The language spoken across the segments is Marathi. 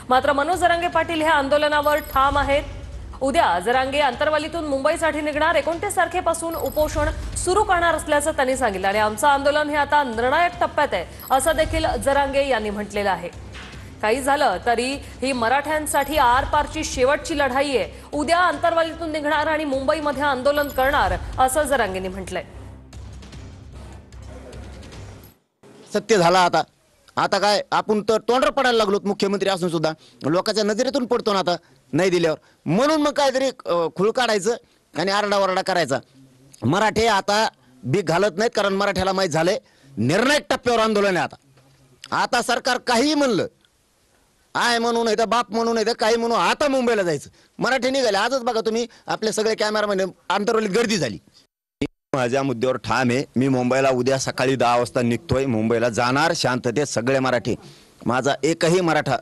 मात्र मनोज जरांगे पाटील हे आंदोलनावर ठाम आहेत। उद्या जरांगे अंतरवालीतून मुंबईसाठी निघणार, 29 तारखेपासून उपोषण सुरू करणार असल्याचं त्यांनी सांगितलं आणि आमचं आंदोलन हे आता निर्णायक टप्प्यात आहे असं देखील जरांगे यांनी म्हटलेलं आहे। काही झालं तरी ही मराठ्यांसाठी आरपारची शेवटची लढाई आहे। उद्या अंतरवालीतून निघणार आणि मुंबईमध्ये आंदोलन करणार असं जरांगेंनी म्हटलंय। सत्य झाला आता काय आपण तर तोंडर पडायला लागलो, मुख्यमंत्री असून सुद्धा लोकांच्या नजरेतून पडतो ना आता नाही दिल्यावर, म्हणून मग काहीतरी खुळ काढायचं आणि आरडाओरडा करायचा। मराठे आता बीक घालत नाहीत, कारण मराठ्याला माहीत झालंय निर्णायक टप्प्यावर आंदोलन आहे। आता सरकार काही म्हणलं, आय म्हणून येतं, बाप म्हणून येतं, काही म्हणून, आता मुंबईला जायचं। मराठी निघाले आजच बघा तुम्ही, आपले सगळे कॅमेरामध्ये आंतरवलीत गर्दी झाली। माझ्या मुद्द्यावर ठाम आहे, मी मुंबईला उद्या सकाळी 10 वाजता निघतोय, मुंबईला जाणार शांततेत सगळे मराठी। माझा एकही मराठा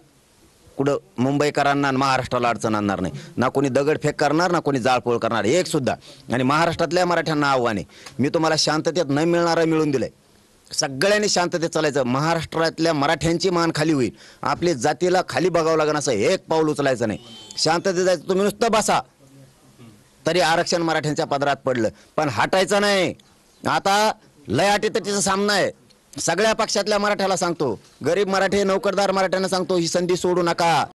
कुठं मुंबईकरांना महाराष्ट्राला अडचण आणणार नाही, ना कोणी दगडफेक करणार ना कोणी जाळपोळ करणार एक सुद्धा। आणि महाराष्ट्रातल्या मराठ्यांना आव्हान आहे, मी तुम्हाला शांततेत न मिळणारं मिळून दिलंय, सगळ्यांनी शांततेत चालायचं। महाराष्ट्रातल्या मराठ्यांची मान खाली होईल, आपली जातीला खाली बघावं लागेल असं एक पाऊल उचलायचं नाही, शांततेत जायचं। तुम्ही नुसतं बसा तरी आरक्षण मराठ्यांच्या पदरात पडलं, पण हटायचं नाही। आता लय अटीतटीचा सामना आहे, सगळ्या पक्षातल्या मराठ्याला सांगतो, गरीब मराठे नोकरदार मराठ्यांना सांगतो, ही संधी सोडू नका।